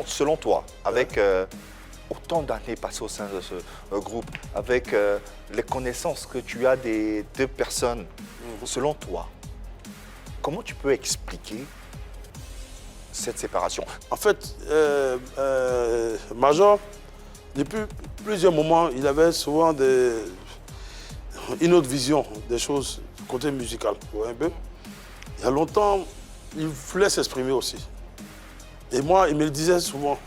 selon toi, avec autant d'années passées au sein de ce groupe, avec les connaissances que tu as des deux personnes, selon toi, comment tu peux expliquer cette séparation? En fait, Major, depuis plusieurs moments, il avait souvent une autre vision des choses côté musical. Vous voyez un peu? Il y a longtemps, il voulait s'exprimer aussi. Et moi, il me le disait souvent.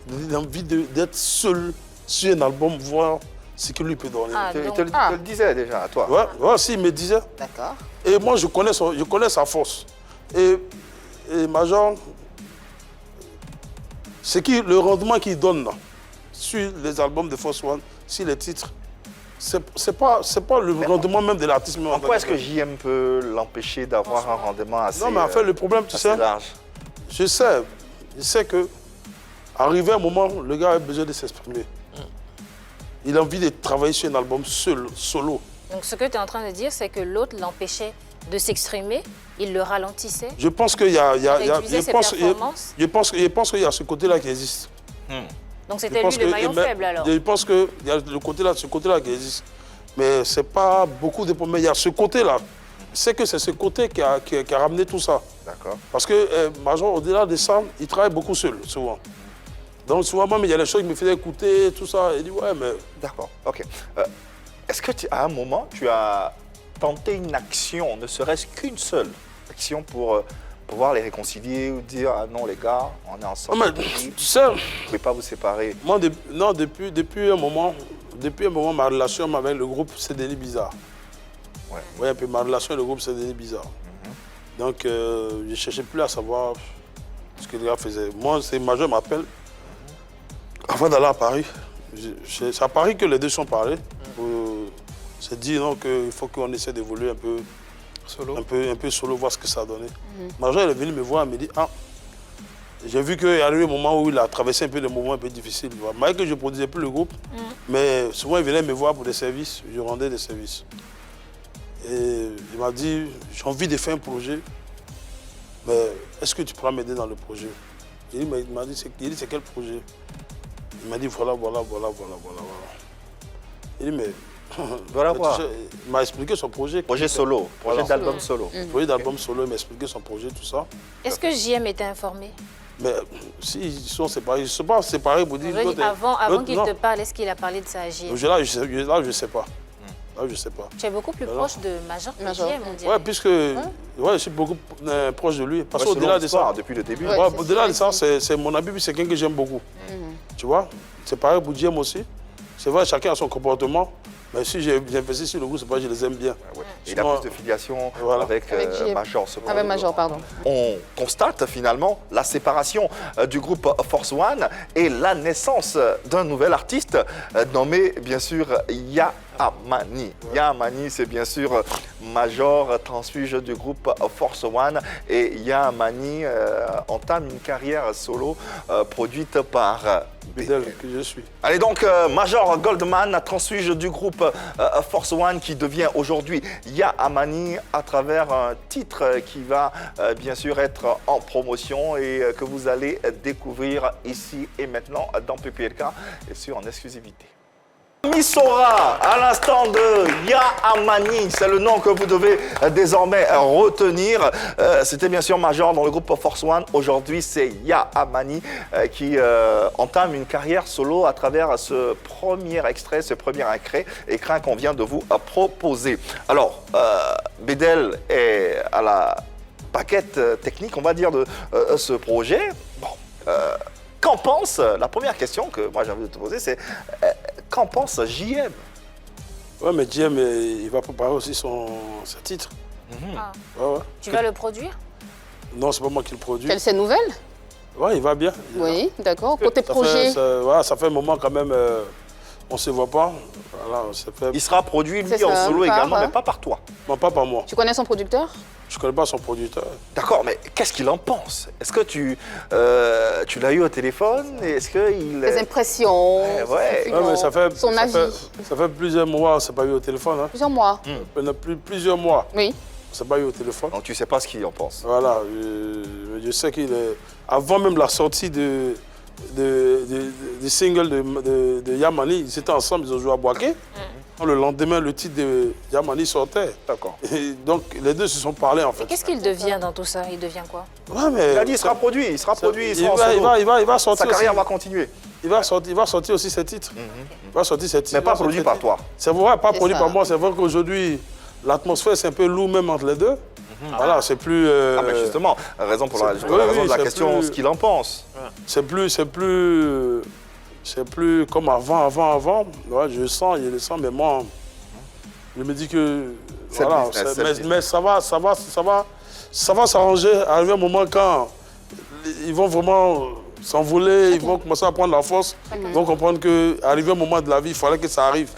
Il a envie d'être seul sur un album, voir ce que lui peut donner. Il te le disait déjà à toi? Ouais, si, il me disait. D'accord. Et moi, je connais sa force. Et Major, le rendement qu'il donne là, sur les albums de Force One, sur les titres, c'est pas le rendement même de l'artiste. Pourquoi est-ce que JM peut l'empêcher d'avoir un rendement assez large? Non, mais en fait, le problème, tu sais, je sais que, arrivé un moment, le gars a besoin de s'exprimer. Il a envie de travailler sur un album seul, solo. Donc ce que tu es en train de dire, c'est que l'autre l'empêchait de s'exprimer, il le ralentissait. Je pense qu'il y a, je pense qu'il y a ce côté-là qui existe. Donc c'était lui le maillon faible alors. Je pense qu'il y a ce côté-là qui existe. Mais ce n'est pas beaucoup de problèmes. Il y a ce côté-là. C'est que c'est ce côté qui a ramené tout ça. D'accord. Parce que Major, au-delà de ça, il travaille beaucoup seul, souvent. Donc souvent, même, il y a des choses qui me faisaient écouter, tout ça. Il dit, ouais, mais... D'accord, ok. Est-ce que à un moment, tu as tenté une action, ne serait-ce qu'une seule action pour pouvoir les réconcilier ou dire, ah non les gars, on est ensemble, mais, tu sais, vous ne pouvez pas vous séparer? Moi, depuis un moment, ma relation avec le groupe s'est devenue bizarre. Ouais. Oui, un peu ma relation avec le groupe s'est devenue bizarre. Donc, je ne cherchais plus à savoir ce que les gars faisaient. Moi, c'est Major m'appelle. Avant d'aller à Paris, c'est à Paris que les deux sont parlés. C'est dit qu'il faut qu'on essaie d'évoluer un peu solo. Un peu solo, voir ce que ça a donné. Major est venu me voir et me dit, ah, j'ai vu qu'il y a eu un moment où il a traversé un peu des moments un peu difficiles. Malgré que je ne produisais plus le groupe, mais souvent il venait me voir pour des services, je rendais des services. Et il m'a dit, j'ai envie de faire un projet, mais est-ce que tu pourras m'aider dans le projet? Il m'a dit, c'est quel projet? Il m'a dit, voilà. Il dit, mais... Voilà. Il m'a expliqué son projet. Projet solo, projet d'album solo. Projet d'album solo, il m'a expliqué son projet, tout ça. Est-ce que JM était informé? Mais s'ils sont séparés, ils ne sont pas séparés pour dire... Avant qu'il te parle, est-ce qu'il a parlé de ça à JM? Là, je ne sais pas. Là, je ne sais pas. Tu es beaucoup plus proche de Major que JM, on dirait. Oui, puisque je suis beaucoup proche de lui. Parce qu'au-delà de ça... Depuis le début. Au-delà de ça, c'est mon ami, c'est quelqu'un que j'aime beaucoup. Tu vois? C'est pareil pour JM aussi. C'est vrai, chacun a son comportement. Mais si j'ai investi sur le groupe, c'est parce que je les aime bien. Il a plus de filiation avec Major. Avec Major, pardon. On constate finalement la séparation du groupe Force One et la naissance d'un nouvel artiste nommé bien sûr Yamani. Yamani, c'est bien sûr Major, transfuge du groupe Force One. Et Yamani entame une carrière solo produite par Bidel, que je suis. Allez donc, Major Goldman, transfuge du groupe Force One qui devient aujourd'hui Yamani à travers un titre qui va bien sûr être en promotion et que vous allez découvrir ici et maintenant dans PPLK et sur en exclusivité. Misora, à l'instant de Yamani, c'est le nom que vous devez désormais retenir. C'était bien sûr Major dans le groupe Force One. Aujourd'hui, c'est Yamani qui entame une carrière solo à travers ce premier extrait, ce premier écran qu'on vient de vous proposer. Alors, Bédel est à la paquette technique, on va dire, de ce projet. Bon, qu'en pense, la première question que moi j'ai envie de te poser, c'est qu'en pense JM? Ouais, mais JM, il va préparer aussi son titre. Tu vas le produire? Non, c'est pas moi qui le produis. C'est nouvelle? Ouais, il va bien. Oui, d'accord. Côté projet? Ça fait un moment quand même, on ne se voit pas. Voilà, il sera produit, lui, en solo également, mais pas par toi. Non, pas par moi. Tu connais son producteur? Je ne connais pas son producteur. D'accord, mais qu'est-ce qu'il en pense? Est-ce que tu l'as eu au téléphone? Est-ce qu'il... Les impressions, mais son avis. Ça fait plusieurs mois, on ne s'est pas eu au téléphone. Hein. Plusieurs mois? Plusieurs mois. Oui. On ne s'est pas eu au téléphone. Donc tu ne sais pas ce qu'il en pense? Voilà, je sais qu'il est... Avant même la sortie de du single de Yamani, ils étaient ensemble, ils ont joué à Boaké. Le lendemain, le titre de Yamani sortait. D'accord. Et donc, les deux se sont parlé, en fait. Qu'est-ce qu'il devient dans tout ça? Il devient quoi? Ouais, mais Il a dit il sera produit, il sera produit, il sera en il solo. va sortir Sa carrière aussi. va continuer. Il va sortir aussi ses titres. Il va sortir ses titres. Mais pas produit par toi. C'est vrai, pas C'est produit ça. par moi. C'est vrai qu'aujourd'hui, l'atmosphère, c'est un peu lourd même entre les deux. Voilà, c'est plus... Ah, mais justement, raison pour la c'est- raison oui, de la c'est question, plus- ce qu'il en pense. C'est plus comme avant. Ouais, je le sens, mais moi, je me dis que... C'est le Voilà, business, c'est le business. mais ça va s'arranger. Arriver un moment quand ils vont vraiment s'envoler, ils vont commencer à prendre la force, ils vont comprendre qu'arrivé un moment de la vie, il fallait que ça arrive.